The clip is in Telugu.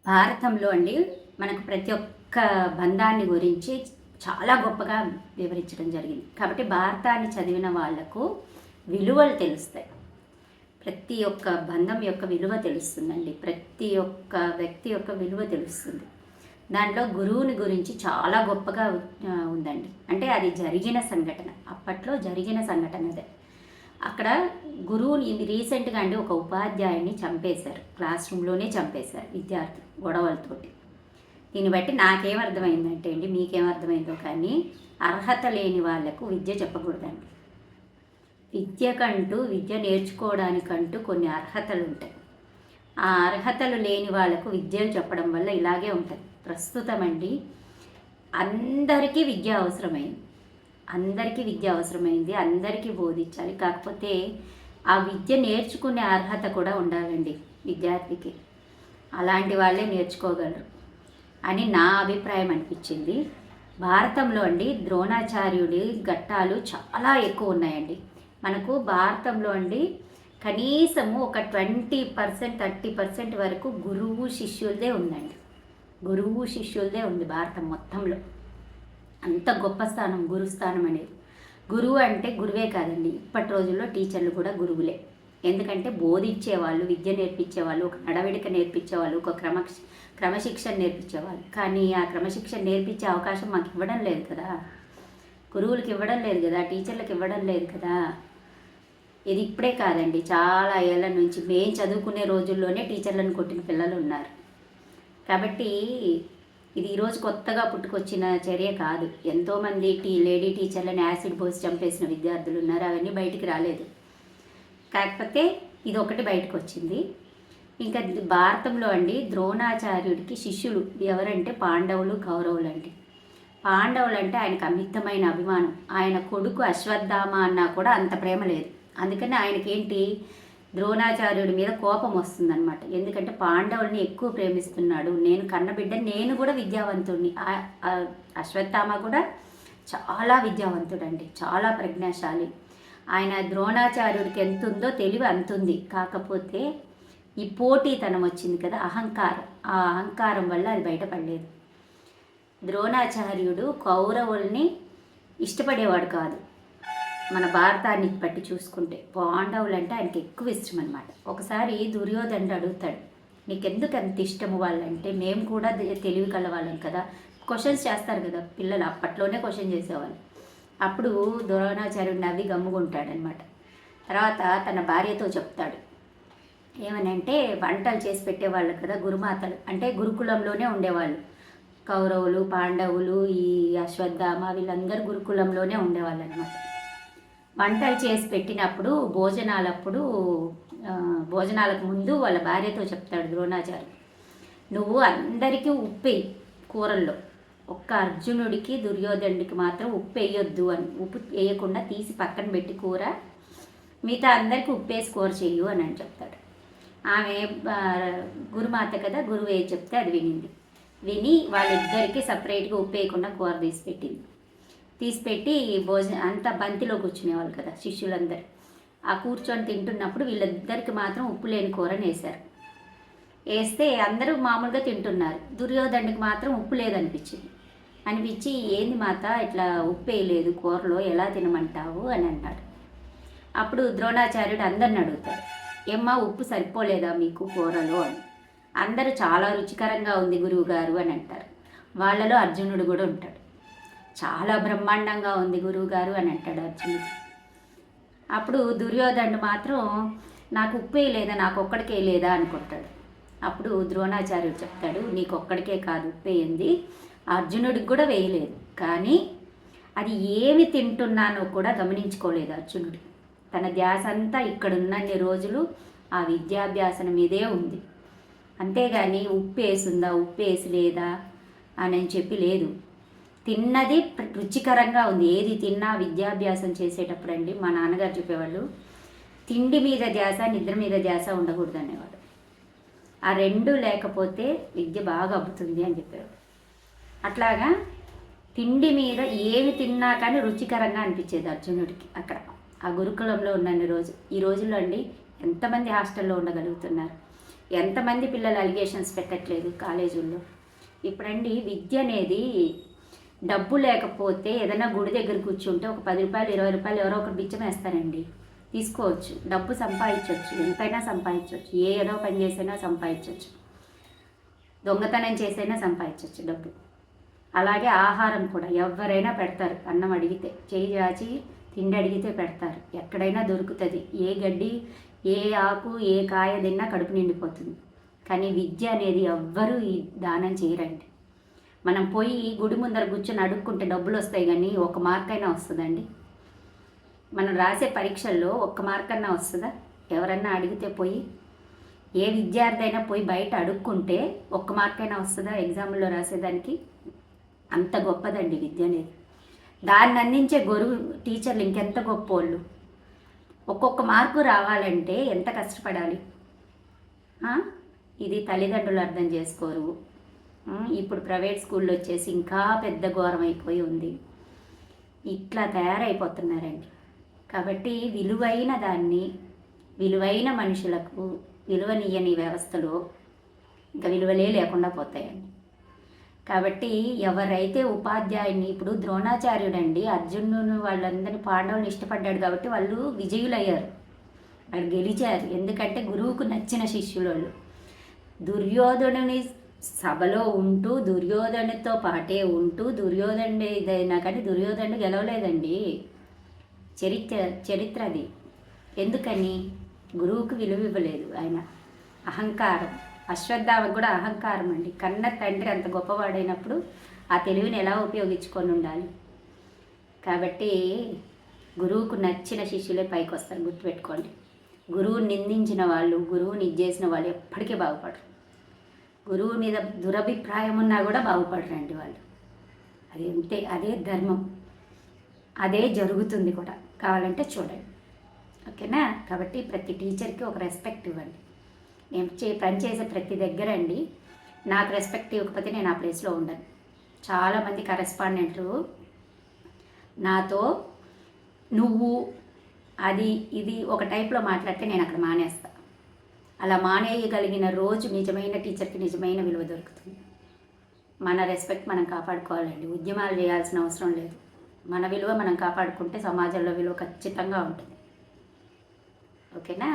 భారతంలో అండి మనకు ప్రతి ఒక్క బంధాన్ని గురించి చాలా గొప్పగా వివరించడం జరిగింది. కాబట్టి భారతాన్ని చదివిన వాళ్లకు విలువలు తెలుస్తాయి. ప్రతి ఒక్క బంధం యొక్క విలువ తెలుస్తుందండి. ప్రతి ఒక్క వ్యక్తి యొక్క విలువ తెలుస్తుంది. దాంట్లో గురువుని గురించి చాలా గొప్పగా ఉందండి. అంటే అది జరిగిన సంఘటన, అప్పట్లో జరిగిన సంఘటన అదే. అక్కడ గురువుని రీసెంట్గా అండి ఒక ఉపాధ్యాయుని చంపేశారు, క్లాస్ రూమ్లోనే చంపేశారు విద్యార్థి గొడవలతోటి. దీన్ని బట్టి నాకేమర్థమైందంటే అండి, మీకేమర్థమైందో కానీ, అర్హత లేని వాళ్లకు విద్య చెప్పకూడదండి. విద్య నేర్చుకోవడానికంటూ కొన్ని అర్హతలు ఉంటాయి. ఆ అర్హతలు లేని వాళ్లకు విద్యలు చెప్పడం వల్ల ఇలాగే ఉంటుంది. ప్రస్తుతం అండి అందరికీ విద్య అవసరమైంది. అందరికీ బోధించాలి. కాకపోతే ఆ విద్య నేర్చుకునే అర్హత కూడా ఉండాలండి విద్యార్థికి. అలాంటి వాళ్ళే నేర్చుకోగలరు అని నా అభిప్రాయం అనిపించింది. భారతంలో అండి ద్రోణాచార్యుడి ఘట్టాలు చాలా ఎక్కువ ఉన్నాయండి. మనకు భారతంలో అండి కనీసము ఒక 20% 30% వరకు గురువు శిష్యులదే ఉందండి. ఉంది భారతం మొత్తంలో. అంత గొప్ప స్థానం గురుస్థానం అనేది. గురువు అంటే గురువే కాదండి, ఇప్పటి రోజుల్లో టీచర్లు కూడా గురువులే. ఎందుకంటే బోధించేవాళ్ళు, విద్య నేర్పించేవాళ్ళు, ఒక నడవడిక నేర్పించేవాళ్ళు, ఒక క్రమశిక్షణ నేర్పించేవాళ్ళు. కానీ ఆ క్రమశిక్షణ నేర్పించే అవకాశం మాకు ఇవ్వడం లేదు కదా, గురువులకు ఇవ్వడం లేదు కదా, టీచర్లకు ఇవ్వడం లేదు కదా. ఇది ఇప్పుడే కాదండి, చాలా ఏళ్ళ నుంచి మేము చదువుకునే రోజుల్లోనే టీచర్లను కొట్టిన పిల్లలు ఉన్నారు. కాబట్టి ఇది ఈరోజు కొత్తగా పుట్టుకొచ్చిన చర్య కాదు. ఎంతోమంది లేడీ టీచర్లను యాసిడ్ పోసి చంపేసిన విద్యార్థులు ఉన్నారు. అవన్నీ బయటికి రాలేదు. కాకపోతే ఇది ఒకటి బయటకు వచ్చింది. ఇంకా భారతంలో అండి ద్రోణాచార్యుడికి శిష్యులు ఎవరంటే పాండవులు, కౌరవులు అండి. పాండవులు అంటే ఆయనకు అమితమైన అభిమానం. ఆయన కొడుకు అశ్వత్థామ అన్నా కూడా అంత ప్రేమ లేదు. అందుకని ఆయనకేంటి, ద్రోణాచార్యుడి మీద కోపం వస్తుందన్నమాట. ఎందుకంటే పాండవుల్ని ఎక్కువ ప్రేమిస్తున్నాడు, నేను కన్నబిడ్డ, నేను కూడా విద్యావంతుడిని. అశ్వత్థామ కూడా చాలా విద్యావంతుడండి, చాలా ప్రజ్ఞాశాలి. ఆయన ద్రోణాచార్యుడికి ఎంత ఉందో తెలివి అంతుంది. కాకపోతే ఈ పోటీతనం వచ్చింది కదా, అహంకారం. ఆ అహంకారం వల్ల అది బయటపడలేదు. ద్రోణాచార్యుడు కౌరవుల్ని ఇష్టపడేవాడు కాదు. మన భారతాన్ని బట్టి చూసుకుంటే పాండవులు అంటే ఆయనకి ఎక్కువ ఇష్టం అనమాట. ఒకసారి దుర్యోధనుడు అడుగుతాడు, నీకెందుకు అంత ఇష్టము వాళ్ళంటే. మేము కూడా తెలివి కలవాళ్ళం కదా, క్వశ్చన్స్ చేస్తారు కదా పిల్లలు, అప్పట్లోనే క్వశ్చన్ చేసేవాళ్ళు. అప్పుడు ద్రోణాచార్యుడు నవ్వి గమ్ముకుంటాడనమాట. తర్వాత తన భార్యతో చెప్తాడు, ఏమనంటే వంటలు చేసి పెట్టేవాళ్ళు కదా గురుమాతలు, అంటే గురుకులంలోనే ఉండేవాళ్ళు. కౌరవులు, పాండవులు, ఈ అశ్వత్థామ వీళ్ళందరూ గురుకులంలోనే ఉండేవాళ్ళు అనమాట. వంటలు చేసి పెట్టినప్పుడు భోజనాలకు ముందు వాళ్ళ భార్యతో చెప్తాడు ద్రోణాచార్యుడు, నువ్వు అందరికీ ఉప్పు కూరల్లో, ఒక్క అర్జునుడికి దుర్యోధనుడికి మాత్రం ఉప్పు వేయొద్దు అని, ఉప్పు వేయకుండా తీసి పక్కన పెట్టి కూర, మిగతా అందరికీ ఉప్పేసి కూర చెయ్యు అని చెప్తాడు. ఆమె గురుమాత కదా, గురువు ఏది చెప్తే అది విని వాళ్ళిద్దరికీ సపరేట్గా ఉప్పు వేయకుండా కూర తీసిపెట్టి అంతా బంతిలో కూర్చునేవాళ్ళు కదా శిష్యులందరూ. ఆ కూర్చొని తింటున్నప్పుడు వీళ్ళిద్దరికి మాత్రం ఉప్పు లేని కూరని వేస్తే అందరూ మామూలుగా తింటున్నారు. దుర్యోధనుడికి మాత్రం ఉప్పు అనిపించి ఏంది మాత ఇట్లా ఉప్పు వేయలేదు కూరలో, ఎలా తినమంటావు అని అన్నాడు. అప్పుడు ద్రోణాచార్యుడు అందరిని అడుగుతాడు, ఏమ్మా ఉప్పు సరిపోలేదా మీకు కూరలో అని. అందరూ చాలా రుచికరంగా ఉంది గురువుగారు అని అంటారు. వాళ్ళలో అర్జునుడు కూడా ఉంటాడు. చాలా బ్రహ్మాండంగా ఉంది గురువుగారు అని అంటాడు అర్జునుడు. అప్పుడు దుర్యోధనుడు మాత్రం నాకు ఉప్పు వేయలేదా, నాకు ఒక్కడికే లేదా అనుకుంటాడు. అప్పుడు ద్రోణాచార్యుడు చెప్తాడు, నీకు ఒక్కడికే కాదు ఉప్పు వేయింది, అర్జునుడికి కూడా వేయలేదు. కానీ అది ఏమి తింటున్నానో కూడా గమనించుకోలేదు అర్జునుడు. తన ధ్యాస అంతా ఇక్కడున్నన్ని రోజులు ఆ విద్యాభ్యాసన మీదే ఉంది. అంతేగాని ఉప్పు వేసిందా, ఉప్పు వేసి లేదా అని చెప్పి లేదు. తిన్నది రుచికరంగా ఉంది. ఏది తిన్నా విద్యాభ్యాసం చేసేటప్పుడు అండి మా నాన్నగారు చెప్పేవాళ్ళు, తిండి మీద ధ్యాస, నిద్ర మీద ధ్యాస ఉండకూడదు అనేవాడు. ఆ రెండు లేకపోతే విద్య బాగా అబ్బుతుంది అని చెప్పేవాడు. అట్లాగా తిండి మీద ఏమి తిన్నా కానీ రుచికరంగా అనిపించేది అర్జునుడికి అక్కడ ఆ గురుకులంలో ఉన్నన్ని రోజు. ఈ రోజుల్లో అండి ఎంతమంది హాస్టల్లో ఉండగలుగుతున్నారు? ఎంతమంది పిల్లలు అలిగేషన్స్ పెట్టట్లేదు కాలేజీల్లో. ఇప్పుడండి విద్య అనేది డబ్బు లేకపోతే ఏదైనా గుడి దగ్గర కూర్చుంటే ఒక 10 రూపాయలు 20 రూపాయలు ఎవరో ఒకరు బిచ్చం వేస్తారండి, తీసుకోవచ్చు, డబ్బు సంపాదించవచ్చు, ఎంతైనా సంపాదించవచ్చు, ఏదో పని చేసైనా సంపాదించవచ్చు, దొంగతనం చేసైనా సంపాదించవచ్చు డబ్బు. అలాగే ఆహారం కూడా ఎవరైనా పెడతారు, అన్నం అడిగితే చేయి చాచి తిండి అడిగితే పెడతారు, ఎక్కడైనా దొరుకుతుంది, ఏ గడ్డి ఏ ఆకు ఏ కాయ తిన్నా కడుపు నిండిపోతుంది. కానీ విద్య అనేది ఎవ్వరూ ఈ దానం చేయరండి. మనం పోయి గుడి ముందర కూర్చొని అడుక్కుంటే డబ్బులు వస్తాయి, కానీ 1 మార్క్ అయినా వస్తుందండి? మనం రాసే పరీక్షల్లో 1 మార్క్ అన్నా వస్తుందా? ఎవరన్నా అడిగితే పోయి, ఏ విద్యార్థి అయినా పోయి బయట అడుక్కుంటే 1 మార్క్ అయినా వస్తుందా ఎగ్జామ్లో రాసేదానికి? అంత గొప్పదండి విద్య అనేది. దాన్ని అందించే గురువు టీచర్లు ఇంకెంత గొప్ప వాళ్ళు. ఒక్కొక్క మార్కు రావాలంటే ఎంత కష్టపడాలి. ఇది తల్లిదండ్రులు అర్థం చేసుకోరు. ఇప్పుడు ప్రైవేట్ స్కూల్లో వచ్చేసి ఇంకా పెద్ద ఘోరం అయిపోయి ఉంది. ఇట్లా తయారైపోతున్నారండి. కాబట్టి విలువైన దాన్ని, విలువైన మనుషులకు విలువనీయని వ్యవస్థలో ఇంకా విలువలే లేకుండా పోతాయండి. కాబట్టి ఎవరైతే ఉపాధ్యాయుని, ఇప్పుడు ద్రోణాచార్యుడండి అర్జునుడు వాళ్ళందరినీ పాండవులను ఇష్టపడ్డాడు కాబట్టి వాళ్ళు విజయులయ్యారు, వాళ్ళు గెలిచారు. ఎందుకంటే గురువుకు నచ్చిన శిష్యులు వాళ్ళు. దుర్యోధనుని సభలో ఉంటూ దుర్యోధనుడితో పాటే ఉంటూ దుర్యోధనుడు ఇదైనా కానీ దుర్యోధనుడు గెలవలేదండి. చరిత్ర అది. ఎందుకని? గురువుకు విలువ ఇవ్వలేదు ఆయన. అహంకారం. అశ్వత్థామకు కూడా అహంకారం అండి. కన్న తండ్రి అంత గొప్పవాడైనప్పుడు ఆ తెలివిని ఎలా ఉపయోగించుకొని ఉండాలి. కాబట్టి గురువుకు నచ్చిన శిష్యులే పైకి వస్తారు, గుర్తుపెట్టుకోండి. గురువుని నిందించిన వాళ్ళు, గురువుని ఇచ్చేసిన వాళ్ళు ఎప్పటికీ బాగుపడరు. గురువు మీద దురభిప్రాయం ఉన్నా కూడా బాగుపడరండి వాళ్ళు. అది అంతే, అదే ధర్మం, అదే జరుగుతుంది కూడా. కావాలంటే చూడండి, ఓకేనా? కాబట్టి ప్రతి టీచర్కి ఒక రెస్పెక్ట్ ఇవ్వండి. నేను పనిచేసే ప్రతి దగ్గర అండి నాకు రెస్పెక్ట్ ఇవ్వకపోతే నేను ఆ ప్లేస్లో ఉండను. చాలామంది కరెస్పాండెంట్లు నాతో నువ్వు అది ఇది ఒక టైప్లో మాట్లాడితే నేను అక్కడ మానేస్తా. అలా మానేయగలిగిన రోజు నిజమైన టీచర్కి నిజమైన విలువ దొరుకుతుంది. మన రెస్పెక్ట్ మనం కాపాడుకోవాలండి. ఉద్యమాలు చేయాల్సిన అవసరం లేదు. మన విలువ మనం కాపాడుకుంటే సమాజంలో విలువ ఖచ్చితంగా ఉంటుంది. ఓకేనా?